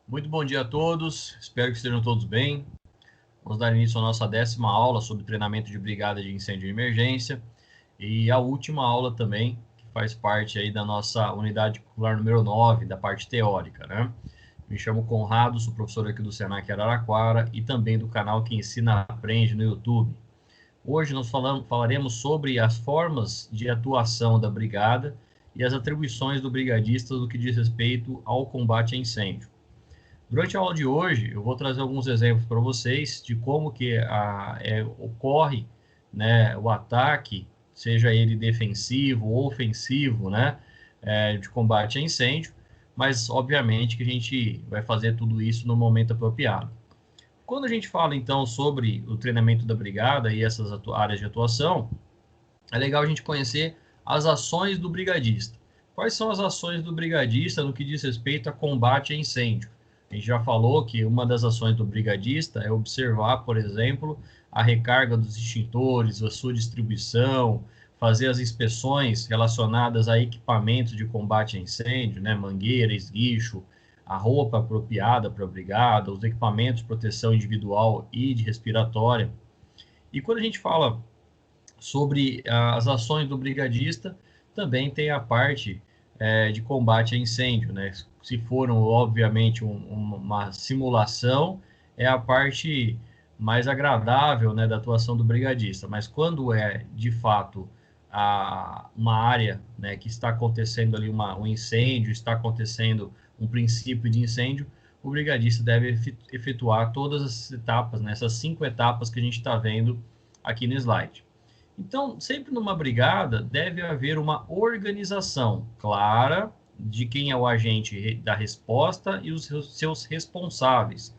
Muito bom dia a todos, espero que estejam todos bem. Vamos dar início à nossa 10ª aula sobre treinamento de brigada de incêndio e emergência e a última aula também, que faz parte aí da nossa unidade curricular número 9, da parte teórica, né? Me chamo Conrado, sou professor aqui do Senac Araraquara e também do canal Que Ensina Aprende no YouTube. Hoje nós falaremos sobre as formas de atuação da brigada e as atribuições do brigadista no que diz respeito ao combate a incêndio. Durante a aula de hoje, eu vou trazer alguns exemplos para vocês de como que ocorre, né, o ataque, seja ele defensivo ou ofensivo, né, de combate a incêndio, mas obviamente que a gente vai fazer tudo isso no momento apropriado. Quando a gente fala, então, sobre o treinamento da brigada e essas áreas de atuação, é legal a gente conhecer as ações do brigadista. Quais são as ações do brigadista no que diz respeito a combate a incêndio? A gente já falou que uma das ações do brigadista é observar, por exemplo, a recarga dos extintores, a sua distribuição, fazer as inspeções relacionadas a equipamentos de combate a incêndio, né, mangueira, esguicho, a roupa apropriada para a brigada, os equipamentos de proteção individual e de respiratória. E quando a gente fala sobre as ações do brigadista, também tem a parte de combate a incêndio, né? Se for, obviamente, uma simulação, é a parte mais agradável, né, da atuação do brigadista, mas quando é, de fato, uma área, né, que está acontecendo ali um incêndio, está acontecendo um princípio de incêndio, o brigadista deve efetuar todas as etapas, né, essas 5 etapas que a gente está vendo aqui no slide. Então, sempre numa brigada, deve haver uma organização clara de quem é o agente da resposta e os seus responsáveis.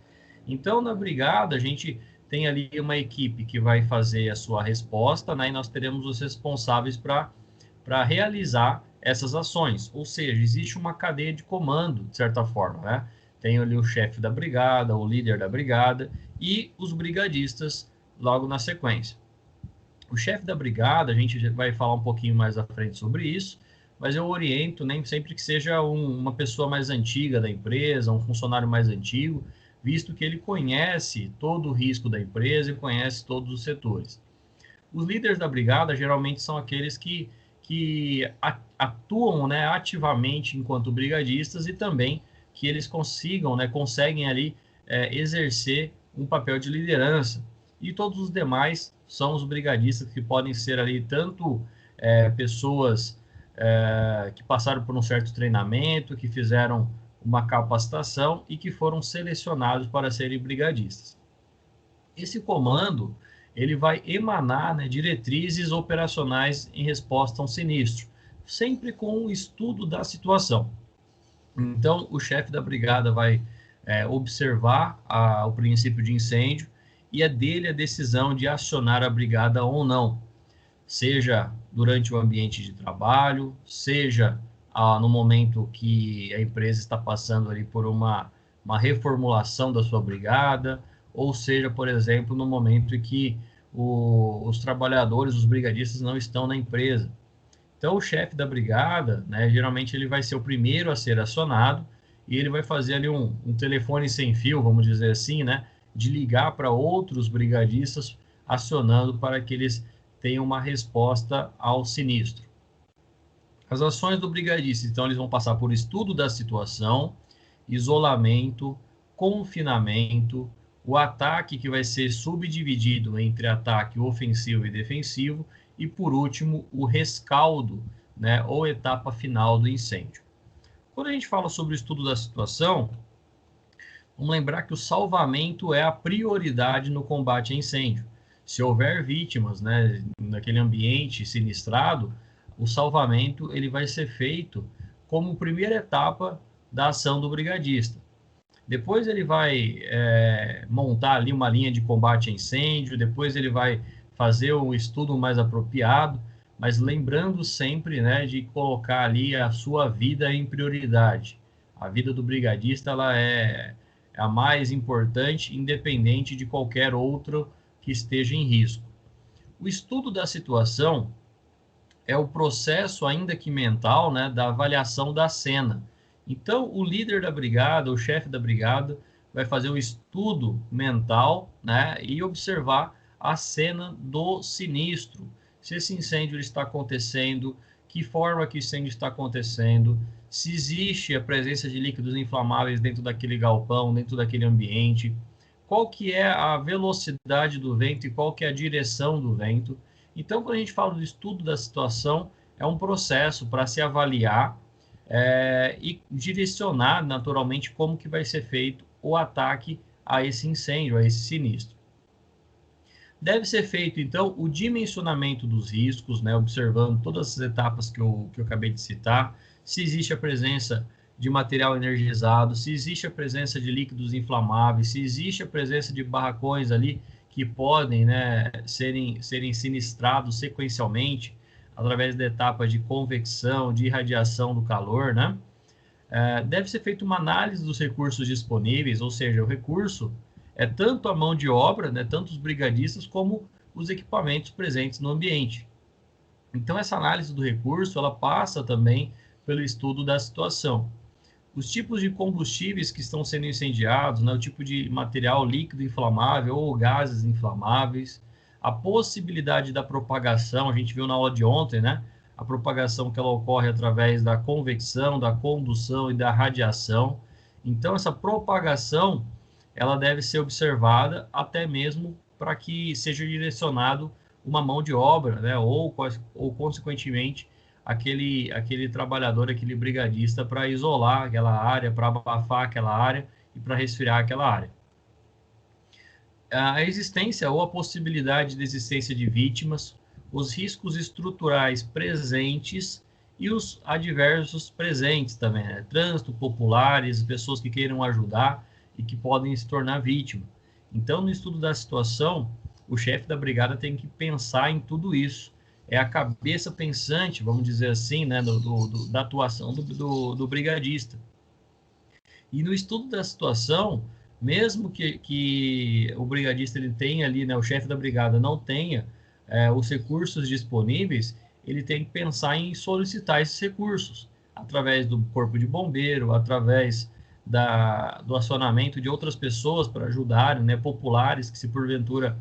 Então, na brigada, a gente tem ali uma equipe que vai fazer a sua resposta, né? E nós teremos os responsáveis para realizar essas ações. Ou seja, existe uma cadeia de comando, de certa forma, né? Tem ali o chefe da brigada, o líder da brigada e os brigadistas logo na sequência. O chefe da brigada, a gente vai falar um pouquinho mais à frente sobre isso, mas eu oriento nem sempre que seja uma pessoa mais antiga da empresa, um funcionário mais antigo, visto que ele conhece todo o risco da empresa e conhece todos os setores. Os líderes da brigada geralmente são aqueles que atuam, né, ativamente enquanto brigadistas e também que eles conseguem ali exercer um papel de liderança. E todos os demais são os brigadistas, que podem ser ali tanto pessoas que passaram por um certo treinamento, que fizeram uma capacitação e que foram selecionados para serem brigadistas. Esse comando ele vai emanar, né, diretrizes operacionais em resposta a um sinistro, sempre com o estudo da situação. Então, o chefe da brigada vai observar o princípio de incêndio e é dele a decisão de acionar a brigada ou não, seja durante o ambiente de trabalho, seja no momento que a empresa está passando ali por uma reformulação da sua brigada, ou seja, por exemplo, no momento em que os trabalhadores, os brigadistas não estão na empresa. Então, o chefe da brigada, né, geralmente ele vai ser o primeiro a ser acionado e ele vai fazer ali um telefone sem fio, vamos dizer assim, né, de ligar para outros brigadistas, acionando para que eles tenham uma resposta ao sinistro. As ações do brigadista, então, eles vão passar por estudo da situação, isolamento, confinamento, o ataque que vai ser subdividido entre ataque ofensivo e defensivo, e, por último, o rescaldo, né, ou etapa final do incêndio. Quando a gente fala sobre o estudo da situação, vamos lembrar que o salvamento é a prioridade no combate a incêndio. Se houver vítimas, né, naquele ambiente sinistrado, o salvamento ele vai ser feito como primeira etapa da ação do brigadista. Depois ele vai montar ali uma linha de combate a incêndio, depois ele vai fazer o estudo mais apropriado, mas lembrando sempre, né, de colocar ali a sua vida em prioridade. A vida do brigadista ela é a mais importante, independente de qualquer outro que esteja em risco. O estudo da situação é o processo, ainda que mental, né, da avaliação da cena. Então, o líder da brigada, o chefe da brigada, vai fazer um estudo mental, né, e observar a cena do sinistro. Se esse incêndio está acontecendo, que forma que o incêndio está acontecendo, se existe a presença de líquidos inflamáveis dentro daquele galpão, dentro daquele ambiente, qual que é a velocidade do vento e qual que é a direção do vento. Então, quando a gente fala do estudo da situação, é um processo para se avaliar e direcionar naturalmente como que vai ser feito o ataque a esse incêndio, a esse sinistro. Deve ser feito, então, o dimensionamento dos riscos, né, observando todas as etapas que eu acabei de citar, se existe a presença de material energizado, se existe a presença de líquidos inflamáveis, se existe a presença de barracões ali que podem, né, serem sinistrados sequencialmente, através da etapa de convecção, de irradiação do calor, né? Deve ser feita uma análise dos recursos disponíveis, ou seja, o recurso é tanto a mão de obra, né, tanto os brigadistas, como os equipamentos presentes no ambiente. Então, essa análise do recurso, ela passa também pelo estudo da situação. Os tipos de combustíveis que estão sendo incendiados, né, o tipo de material líquido inflamável ou gases inflamáveis, a possibilidade da propagação, a gente viu na aula de ontem, né, a propagação que ela ocorre através da convecção, da condução e da radiação. Então, essa propagação, ela deve ser observada até mesmo para que seja direcionado uma mão de obra, né, ou consequentemente, aquele trabalhador, aquele brigadista para isolar aquela área, para abafar aquela área e para resfriar aquela área. A existência ou a possibilidade de existência de vítimas, os riscos estruturais presentes e os adversos presentes também, né? Trânsito, populares, pessoas que queiram ajudar e que podem se tornar vítima. Então, no estudo da situação, o chefe da brigada tem que pensar em tudo isso. É a cabeça pensante, vamos dizer assim, né, da atuação do brigadista. E no estudo da situação, mesmo que o brigadista ele tenha ali, né, o chefe da brigada não tenha os recursos disponíveis, ele tem que pensar em solicitar esses recursos através do corpo de bombeiro, através do acionamento de outras pessoas para ajudarem, né, populares que se porventura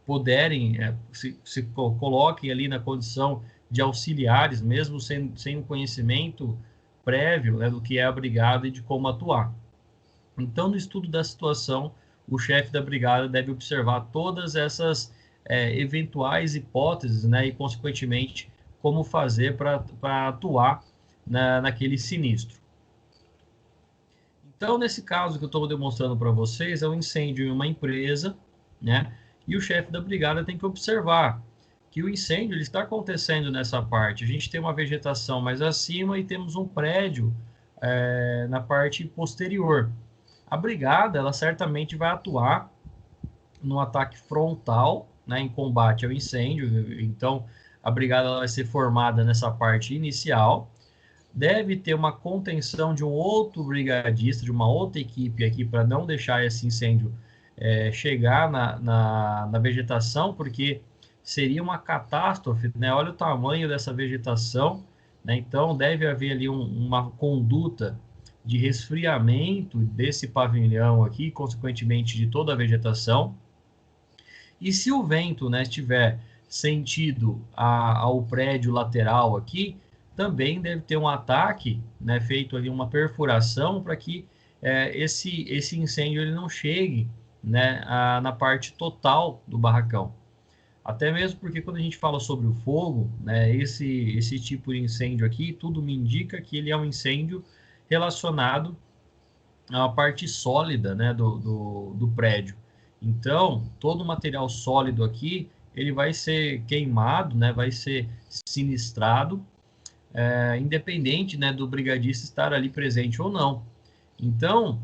puderem, se coloquem ali na condição de auxiliares, mesmo sem um conhecimento prévio, né, do que é a brigada e de como atuar. Então, no estudo da situação, o chefe da brigada deve observar todas essas eventuais hipóteses, né, e, consequentemente, como fazer para atuar naquele sinistro. Então, nesse caso que eu estou demonstrando para vocês, é um incêndio em uma empresa, né? E o chefe da brigada tem que observar que o incêndio ele está acontecendo nessa parte. A gente tem uma vegetação mais acima e temos um prédio na parte posterior. A brigada, ela certamente vai atuar no ataque frontal, né, em combate ao incêndio. Então, a brigada ela vai ser formada nessa parte inicial. Deve ter uma contenção de um outro brigadista, de uma outra equipe aqui, para não deixar esse incêndio chegar na vegetação, porque seria uma catástrofe, né? Olha o tamanho dessa vegetação, né? Então, deve haver ali uma conduta de resfriamento desse pavilhão aqui, consequentemente de toda a vegetação. E se o vento, né, estiver sentido ao prédio lateral aqui, também deve ter um ataque, né, feito ali uma perfuração para que esse incêndio ele não chegue, né, na parte total do barracão. Até mesmo porque quando a gente fala sobre o fogo, né, esse tipo de incêndio aqui, tudo me indica que ele é um incêndio relacionado à parte sólida, né, do prédio. Então, todo o material sólido aqui, ele vai ser queimado, né, vai ser sinistrado, independente, né, do brigadista estar ali presente ou não. Então,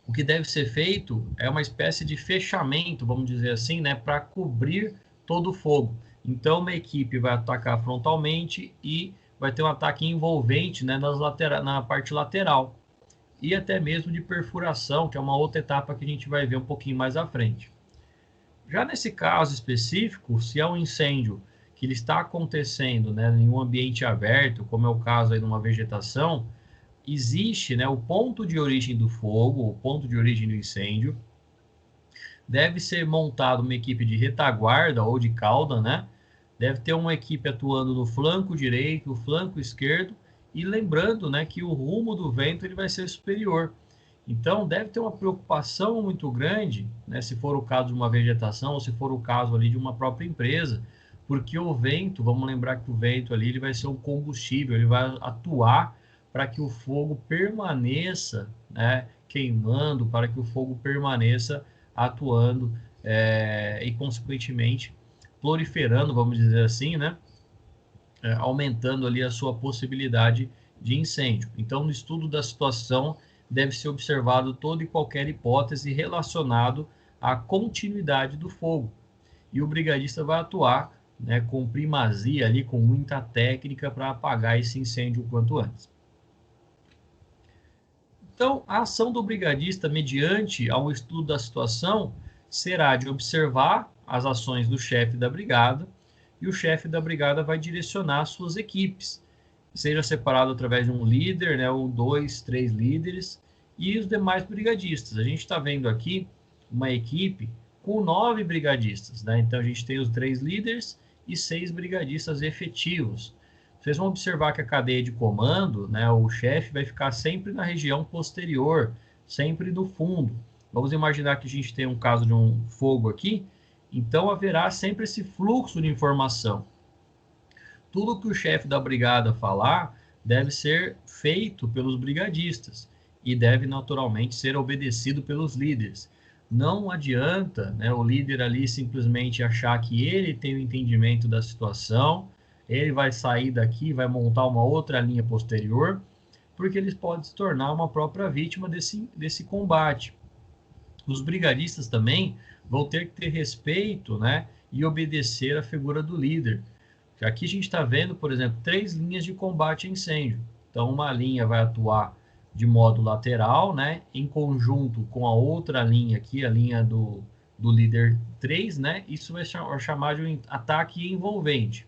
o que deve ser feito é uma espécie de fechamento, vamos dizer assim, né, para cobrir todo o fogo. Então, uma equipe vai atacar frontalmente e vai ter um ataque envolvente, né, na parte lateral. E até mesmo de perfuração, que é uma outra etapa que a gente vai ver um pouquinho mais à frente. Já nesse caso específico, se é um incêndio que ele está acontecendo, né, em um ambiente aberto, como é o caso aí numa vegetação, existe, né, o ponto de origem do fogo, o ponto de origem do incêndio, deve ser montada uma equipe de retaguarda ou de cauda, né? Deve ter uma equipe atuando no flanco direito, no flanco esquerdo, e lembrando, né, que o rumo do vento ele vai ser superior. Então, deve ter uma preocupação muito grande, né, se for o caso de uma vegetação ou se for o caso ali de uma própria empresa, porque o vento, vamos lembrar que o vento ali ele vai ser um combustível, ele vai atuar para que o fogo permaneça, né, queimando, para que o fogo permaneça atuando e, consequentemente, proliferando, vamos dizer assim, né, aumentando ali a sua possibilidade de incêndio. Então, no estudo da situação, deve ser observado toda e qualquer hipótese relacionado à continuidade do fogo. E o brigadista vai atuar, né, com primazia ali, com muita técnica para apagar esse incêndio o quanto antes. Então, a ação do brigadista, mediante ao estudo da situação, será de observar as ações do chefe da brigada, e o chefe da brigada vai direcionar suas equipes, seja separado através de um líder, né, ou 2, 3 líderes, e os demais brigadistas. A gente está vendo aqui uma equipe com 9 brigadistas, né? Então a gente tem os 3 líderes e 6 brigadistas efetivos. Vocês vão observar que a cadeia de comando, né, o chefe vai ficar sempre na região posterior, sempre no fundo. Vamos imaginar que a gente tem um caso de um fogo aqui, então haverá sempre esse fluxo de informação. Tudo que o chefe da brigada falar deve ser feito pelos brigadistas e deve naturalmente ser obedecido pelos líderes. Não adianta, né, o líder ali simplesmente achar que ele tem o entendimento da situação, ele vai sair daqui, vai montar uma outra linha posterior, porque ele pode se tornar uma própria vítima desse combate. Os brigadistas também vão ter que ter respeito, né, e obedecer à figura do líder. Aqui a gente está vendo, por exemplo, 3 linhas de combate a incêndio. Então, uma linha vai atuar de modo lateral, né, em conjunto com a outra linha aqui, a linha do líder 3, né, isso vai chamar de um ataque envolvente.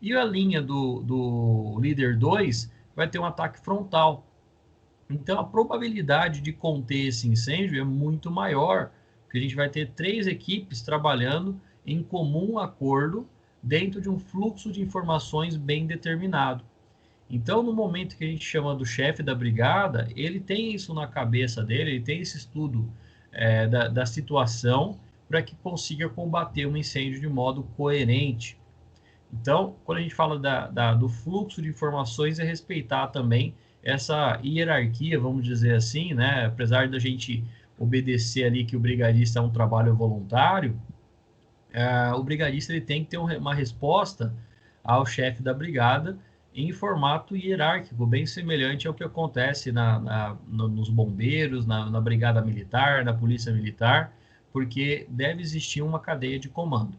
E a linha do líder 2 vai ter um ataque frontal. Então, a probabilidade de conter esse incêndio é muito maior, porque a gente vai ter 3 equipes trabalhando em comum acordo dentro de um fluxo de informações bem determinado. Então, no momento que a gente chama do chefe da brigada, ele tem isso na cabeça dele, ele tem esse estudo da situação para que consiga combater um incêndio de modo coerente. Então, quando a gente fala do fluxo de informações, é respeitar também essa hierarquia, vamos dizer assim, né? Apesar da gente obedecer ali que o brigadista é um trabalho voluntário, o brigadista ele tem que ter uma resposta ao chefe da brigada em formato hierárquico, bem semelhante ao que acontece nos bombeiros, na brigada militar, na polícia militar, porque deve existir uma cadeia de comando.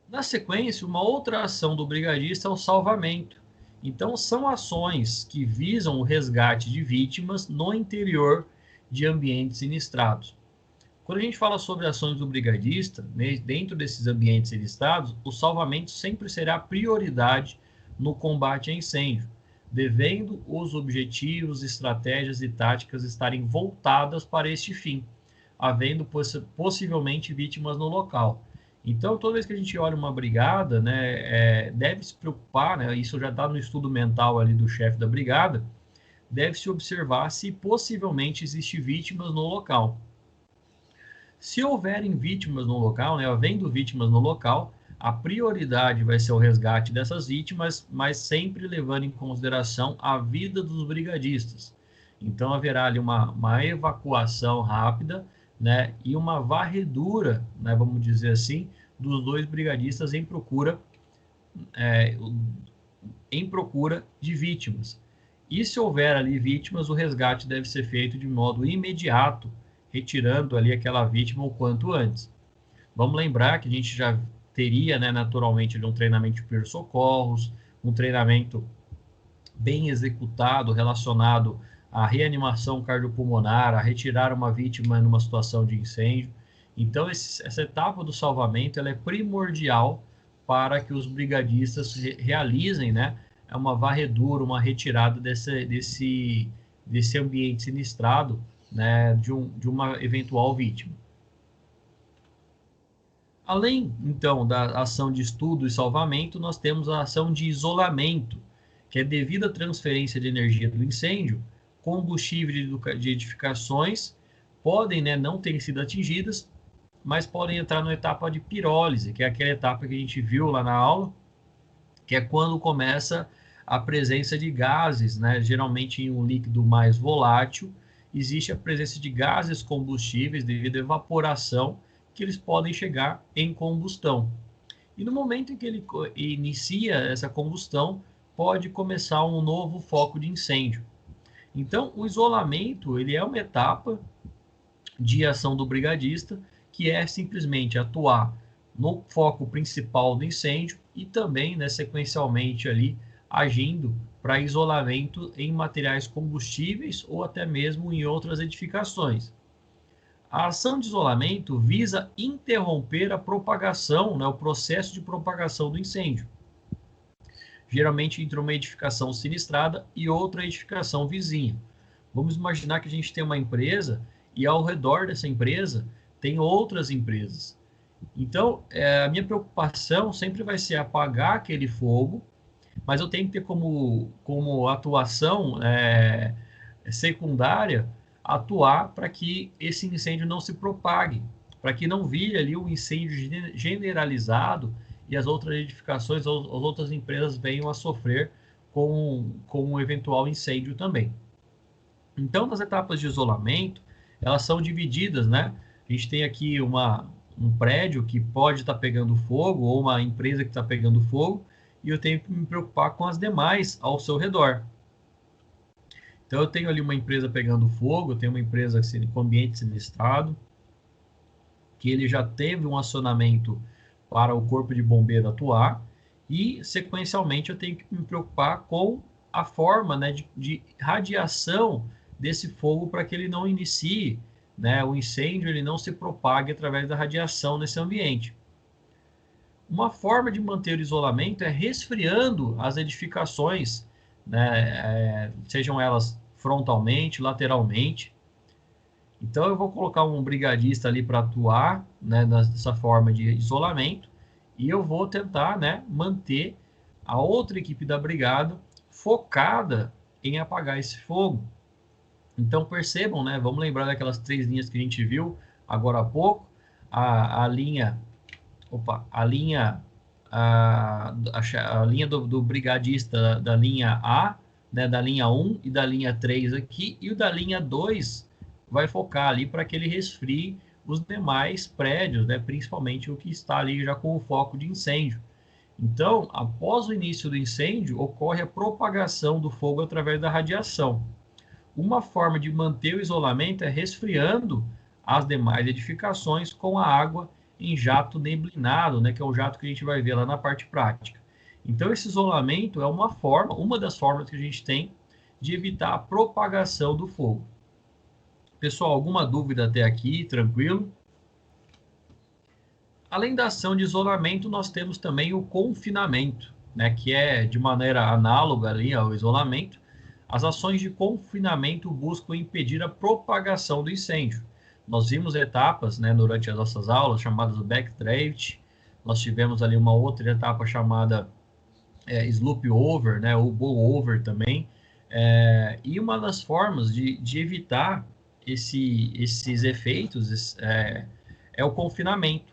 Na sequência, uma outra ação do brigadista é o salvamento. Então, são ações que visam o resgate de vítimas no interior de ambientes sinistrados. Quando a gente fala sobre ações do brigadista, né, dentro desses ambientes sinistrados, o salvamento sempre será prioridade no combate a incêndio, devendo os objetivos, estratégias e táticas estarem voltadas para este fim, havendo possivelmente vítimas no local. Então, toda vez que a gente olha uma brigada, né, deve se preocupar, né, isso já está no estudo mental ali do chefe da brigada, deve se observar se possivelmente existem vítimas no local. Se houverem vítimas no local, né, havendo vítimas no local, a prioridade vai ser o resgate dessas vítimas, mas sempre levando em consideração a vida dos brigadistas. Então, haverá ali uma evacuação rápida, né, e uma varredura, né, vamos dizer assim, dos 2 brigadistas em procura de vítimas. E se houver ali vítimas, o resgate deve ser feito de modo imediato, retirando ali aquela vítima o quanto antes. Vamos lembrar que a gente já teria, né, naturalmente, um treinamento de primeiros socorros, um treinamento bem executado relacionado à reanimação cardiopulmonar, a retirar uma vítima numa situação de incêndio. Então, essa etapa do salvamento ela é primordial para que os brigadistas realizem, né, é uma varredura, uma retirada desse ambiente sinistrado, né, de uma eventual vítima. Além, então, da ação de estudo e salvamento, nós temos a ação de isolamento, que é devido à transferência de energia do incêndio, combustíveis de edificações podem, né, não ter sido atingidas, mas podem entrar na etapa de pirólise, que é aquela etapa que a gente viu lá na aula, que é quando começa a presença de gases, né, geralmente em um líquido mais volátil, existe a presença de gases combustíveis devido à evaporação, que eles podem chegar em combustão. E no momento em que ele inicia essa combustão, pode começar um novo foco de incêndio. Então, o isolamento, ele é uma etapa de ação do brigadista, que é simplesmente atuar no foco principal do incêndio e também, né, sequencialmente ali, agindo para isolamento em materiais combustíveis ou até mesmo em outras edificações. A ação de isolamento visa interromper a propagação, né, o processo de propagação do incêndio, geralmente entre uma edificação sinistrada e outra edificação vizinha. Vamos imaginar que a gente tem uma empresa e ao redor dessa empresa tem outras empresas. Então, a minha preocupação sempre vai ser apagar aquele fogo, mas eu tenho que ter como atuação secundária atuar para que esse incêndio não se propague, para que não vire ali um incêndio generalizado e as outras edificações ou as outras empresas venham a sofrer com um eventual incêndio também. Então, nas etapas de isolamento, elas são divididas, né? A gente tem aqui um prédio que pode estar pegando fogo ou uma empresa que está pegando fogo e eu tenho que me preocupar com as demais ao seu redor. Então, eu tenho ali uma empresa pegando fogo, eu tenho uma empresa com ambiente sinistrado, que ele já teve um acionamento para o corpo de bombeiro atuar, e, sequencialmente, eu tenho que me preocupar com a forma, né, de radiação desse fogo para que ele não inicie, né, o incêndio, ele não se propague através da radiação nesse ambiente. Uma forma de manter o isolamento é resfriando as edificações, né, sejam elas frontalmente, lateralmente. Então, eu vou colocar um brigadista ali para atuar, né, nessa forma de isolamento e eu vou tentar, né, manter a outra equipe da brigada focada em apagar esse fogo. Então, percebam, né, vamos lembrar daquelas 3 linhas que a gente viu agora há pouco, a linha do brigadista da linha A, né, da linha 1 e da linha 3 aqui, e o da linha 2 vai focar ali para que ele resfrie os demais prédios, né, principalmente o que está ali já com o foco de incêndio. Então, após o início do incêndio, ocorre a propagação do fogo através da radiação. Uma forma de manter o isolamento é resfriando as demais edificações com a água em jato neblinado, né, que é o jato que a gente vai ver lá na parte prática. Então, esse isolamento é uma das formas que a gente tem de evitar a propagação do fogo. Pessoal, alguma dúvida até aqui? Tranquilo? Além da ação de isolamento, nós temos também o confinamento, né, que é de maneira análoga ali ao isolamento. As ações de confinamento buscam impedir a propagação do incêndio. Nós vimos etapas, né, durante as nossas aulas chamadas backdraft. Nós tivemos ali uma outra etapa chamada slope over, né, ou bow over também. E uma das formas de evitar esses efeitos é o confinamento.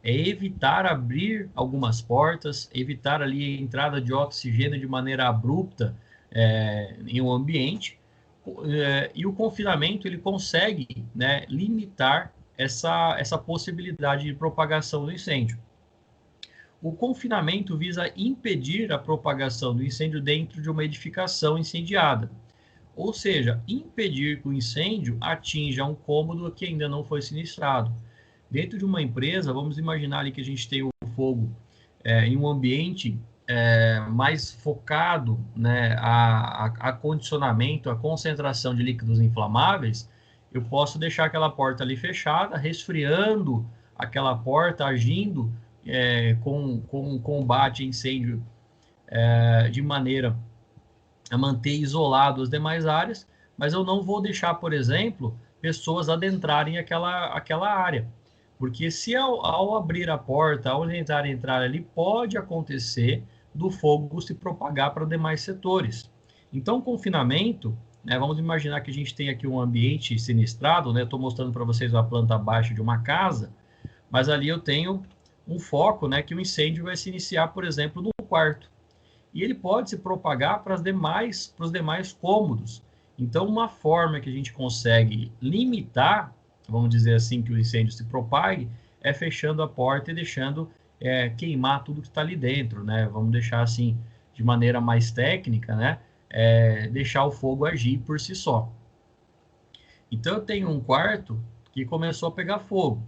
É evitar abrir algumas portas, evitar ali a entrada de oxigênio de maneira abrupta em um ambiente, e o confinamento ele consegue, né, limitar essa possibilidade de propagação do incêndio. O confinamento visa impedir a propagação do incêndio dentro de uma edificação incendiada, ou seja, impedir que o incêndio atinja um cômodo que ainda não foi sinistrado. Dentro de uma empresa, vamos imaginar ali que a gente tem o fogo em um ambiente mais focado, né, a condicionamento, a concentração de líquidos inflamáveis, eu posso deixar aquela porta ali fechada, resfriando aquela porta, agindo com combate a incêndio de maneira a manter isolado as demais áreas, mas eu não vou deixar, por exemplo, pessoas adentrarem aquela área. Porque se ao abrir a porta, ao entrar ali, pode acontecer do fogo se propagar para demais setores. Então, confinamento, né, vamos imaginar que a gente tem aqui um ambiente sinistrado, né? Estou mostrando para vocês a planta abaixo de uma casa, mas ali eu tenho um foco, né, que o incêndio vai se iniciar, por exemplo, no quarto. E ele pode se propagar para os demais cômodos. Então, uma forma que a gente consegue limitar, vamos dizer assim, que o incêndio se propague, é fechando a porta e deixando queimar tudo que está ali dentro, né? Vamos deixar assim, de maneira mais técnica, né? Deixar o fogo agir por si só. Então, eu tenho um quarto que começou a pegar fogo.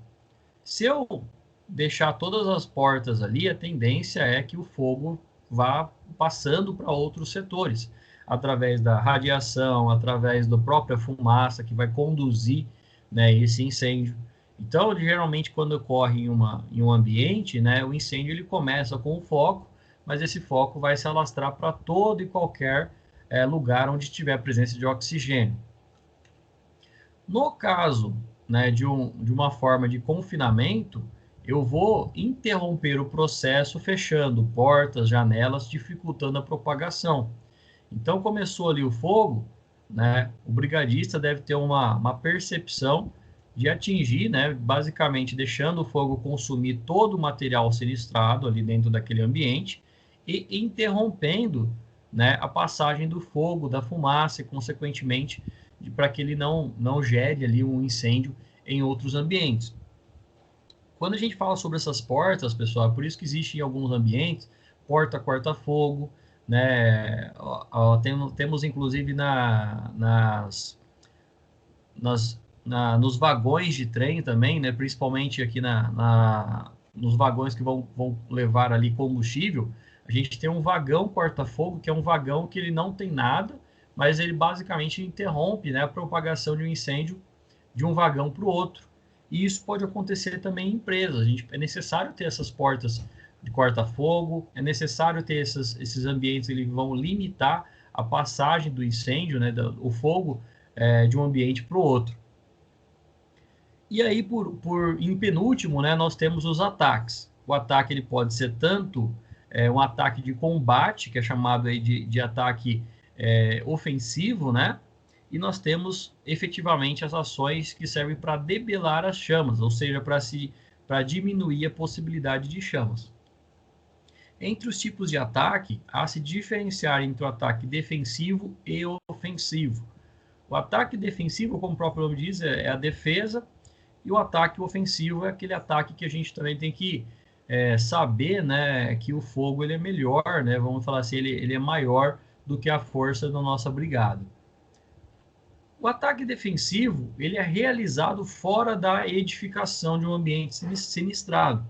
Se eu deixar todas as portas ali, a tendência é que o fogo vá passando para outros setores, através da radiação, através da própria fumaça que vai conduzir, né, esse incêndio. Então, geralmente, quando ocorre em um ambiente, né, o incêndio ele começa com um foco, mas esse foco vai se alastrar para todo e qualquer lugar onde tiver presença de oxigênio. No caso, né, de uma forma de confinamento, eu vou interromper o processo fechando portas, janelas, dificultando a propagação. Então, começou ali o fogo, né, o brigadista deve ter uma percepção de atingir, né, basicamente deixando o fogo consumir todo o material sinistrado ali dentro daquele ambiente e interrompendo, né, a passagem do fogo, da fumaça e, consequentemente, para que ele não gere ali um incêndio em outros ambientes. Quando a gente fala sobre essas portas, pessoal, é por isso que existe em alguns ambientes porta corta-fogo, né? Temos inclusive nos vagões de trem também, né? Principalmente aqui nos vagões que vão levar ali combustível, a gente tem um vagão corta-fogo, que é um vagão que ele não tem nada, mas ele basicamente interrompe, né, a propagação de um incêndio de um vagão para o outro. E isso pode acontecer também em empresas. É necessário ter essas portas de corta-fogo, é necessário ter esses ambientes que vão limitar a passagem do incêndio, né, o fogo, de um ambiente para o outro. E aí, em penúltimo, né, nós temos os ataques. O ataque ele pode ser tanto um ataque de combate, que é chamado aí de ataque ofensivo, né? E nós temos efetivamente as ações que servem para debelar as chamas, ou seja, para diminuir a possibilidade de chamas. Entre os tipos de ataque, há se diferenciar entre o ataque defensivo e ofensivo. O ataque defensivo, como o próprio nome diz, é a defesa, e o ataque ofensivo é aquele ataque que a gente também tem que saber, né, que o fogo ele é melhor, né, vamos falar assim, ele é maior do que a força da nossa brigada. O ataque defensivo ele é realizado fora da edificação de um ambiente sinistrado.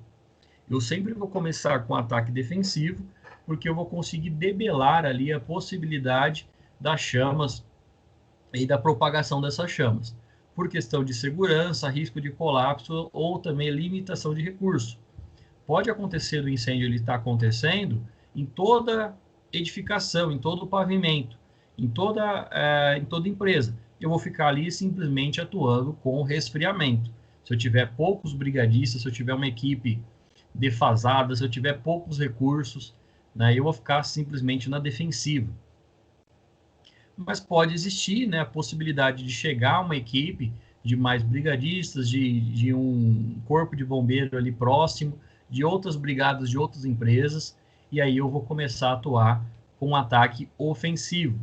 Eu sempre vou começar com ataque defensivo, porque eu vou conseguir debelar ali a possibilidade das chamas e da propagação dessas chamas, por questão de segurança, risco de colapso ou também limitação de recurso. Pode acontecer do incêndio ele estar acontecendo em toda edificação, em todo o pavimento, em toda empresa. Eu vou ficar ali simplesmente atuando com resfriamento. Se eu tiver poucos brigadistas, se eu tiver uma equipe defasada, se eu tiver poucos recursos, né, eu vou ficar simplesmente na defensiva. Mas pode existir, né, a possibilidade de chegar uma equipe de mais brigadistas, de um corpo de bombeiro ali próximo, de outras brigadas de outras empresas, e aí eu vou começar a atuar com um ataque ofensivo.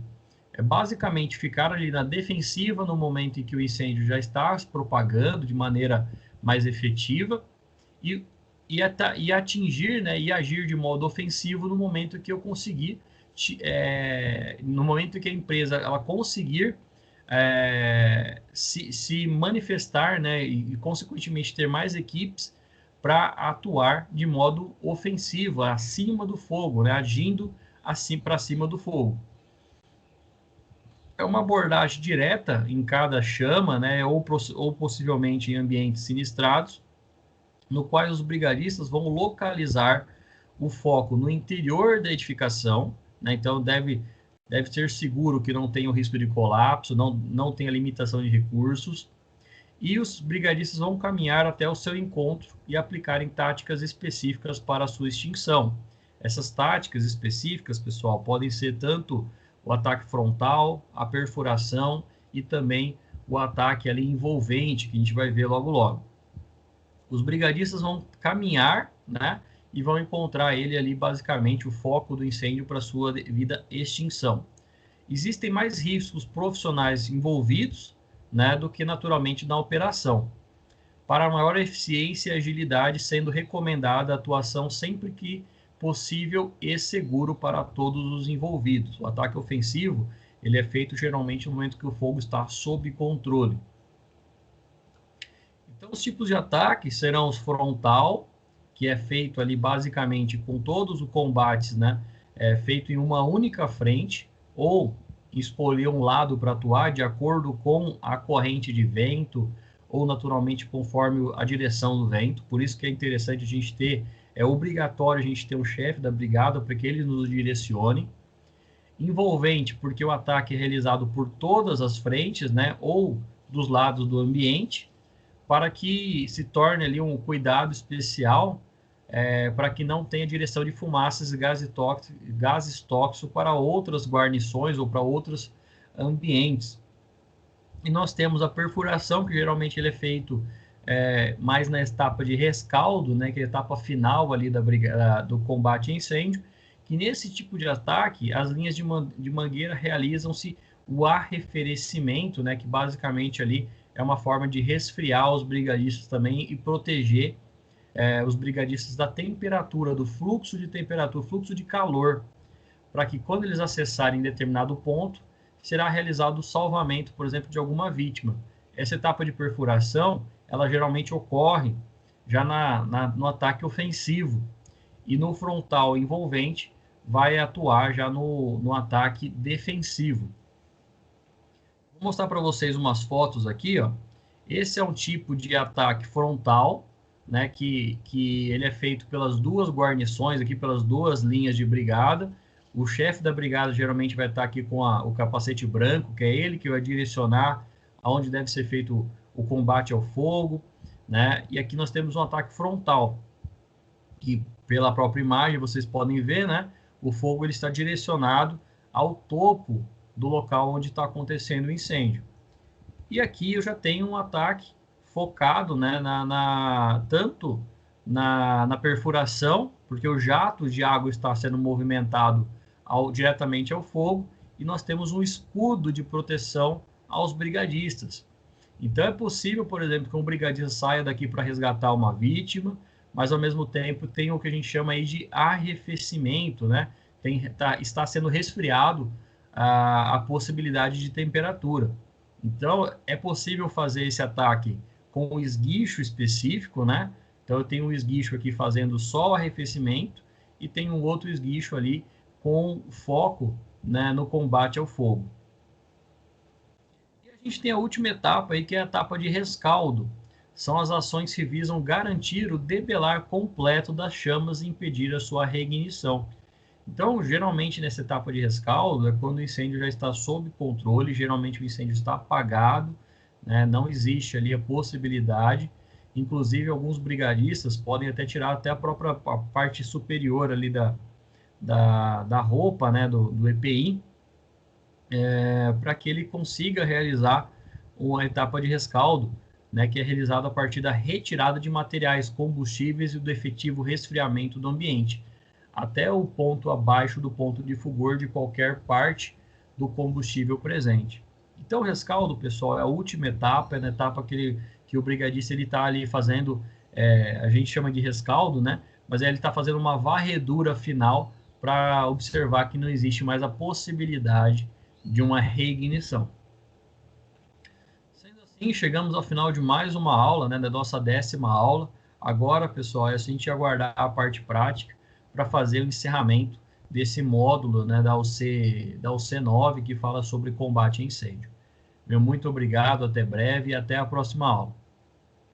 É basicamente ficar ali na defensiva no momento em que o incêndio já está se propagando de maneira mais efetiva e atingir, né, e agir de modo ofensivo no momento que eu conseguir, no momento que a empresa ela conseguir se manifestar, né, e consequentemente ter mais equipes para atuar de modo ofensivo, acima do fogo, né, agindo assim para cima do fogo. É uma abordagem direta em cada chama, né, ou possivelmente em ambientes sinistrados, no qual os brigadistas vão localizar o foco no interior da edificação, né? Então deve ser seguro que não tenha o risco de colapso, não tenha limitação de recursos, e os brigadistas vão caminhar até o seu encontro e aplicarem táticas específicas para a sua extinção. Essas táticas específicas, pessoal, podem ser tanto o ataque frontal, a perfuração e também o ataque ali envolvente, que a gente vai ver logo logo. Os brigadistas vão caminhar, né, e vão encontrar ele ali basicamente o foco do incêndio para sua devida extinção. Existem mais riscos profissionais envolvidos, né, do que naturalmente na operação. Para maior eficiência e agilidade, sendo recomendada a atuação sempre que possível e seguro para todos os envolvidos. O ataque ofensivo, ele é feito geralmente no momento que o fogo está sob controle. Então, os tipos de ataque serão os frontal, que é feito ali basicamente com todos os combates, né, feito em uma única frente, ou escolher um lado para atuar de acordo com a corrente de vento, ou naturalmente conforme a direção do vento. Por isso que é interessante a gente ter, é obrigatório a gente ter um chefe da brigada para que ele nos direcione. Envolvente, porque o ataque é realizado por todas as frentes, né, ou dos lados do ambiente, para que se torne ali um cuidado especial, para que não tenha direção de fumaças e gases tóxicos para outras guarnições ou para outros ambientes. E nós temos a perfuração, que geralmente ele é feito mais na etapa de rescaldo, né, que é a etapa final ali do combate a incêndio, que nesse tipo de ataque, as linhas de mangueira realizam-se o arrefecimento, né, que basicamente ali é uma forma de resfriar os brigadistas também e proteger os brigadistas da temperatura, do fluxo de temperatura, fluxo de calor, para que quando eles acessarem determinado ponto, será realizado o salvamento, por exemplo, de alguma vítima. Essa etapa de perfuração, ela geralmente ocorre já no ataque ofensivo, e no frontal envolvente vai atuar já no ataque defensivo. Vou mostrar para vocês umas fotos aqui, ó. Esse é um tipo de ataque frontal, né, que ele é feito pelas duas guarnições, aqui pelas duas linhas de brigada. O chefe da brigada geralmente vai estar aqui com o capacete branco, que é ele que vai direcionar aonde deve ser feito o combate ao fogo, né? E aqui nós temos um ataque frontal, que pela própria imagem vocês podem ver, né? O fogo ele está direcionado ao topo do local onde está acontecendo o incêndio. E aqui eu já tenho um ataque focado, né, tanto na perfuração, porque o jato de água está sendo movimentado diretamente ao fogo, e nós temos um escudo de proteção aos brigadistas. Então é possível, por exemplo, que um brigadista saia daqui para resgatar uma vítima, mas ao mesmo tempo tem o que a gente chama aí de arrefecimento, né? Está sendo resfriado a possibilidade de temperatura. Então é possível fazer esse ataque com um esguicho específico, né? Então eu tenho um esguicho aqui fazendo só o arrefecimento e tenho um outro esguicho ali com foco, né, no combate ao fogo. E a gente tem a última etapa aí, que é a etapa de rescaldo. São as ações que visam garantir o debelar completo das chamas e impedir a sua reignição. Então, geralmente nessa etapa de rescaldo é quando o incêndio já está sob controle, geralmente o incêndio está apagado, né? Não existe ali a possibilidade, inclusive alguns brigadistas podem até tirar até a própria parte superior ali da roupa, né, do EPI, para que ele consiga realizar uma etapa de rescaldo, né, que é realizada a partir da retirada de materiais combustíveis e do efetivo resfriamento do ambiente, até o ponto abaixo do ponto de fulgor de qualquer parte do combustível presente. Então, o rescaldo, pessoal, é a última etapa, é na etapa que o brigadista está ali fazendo, a gente chama de rescaldo, né? Mas ele está fazendo uma varredura final para observar que não existe mais a possibilidade de uma reignição. Sendo assim, chegamos ao final de mais uma aula, né, da nossa 10ª aula. Agora, pessoal, é a gente aguardar a parte prática para fazer o encerramento desse módulo, né, da UC9, que fala sobre combate a incêndio. Meu muito obrigado, até breve e até a próxima aula.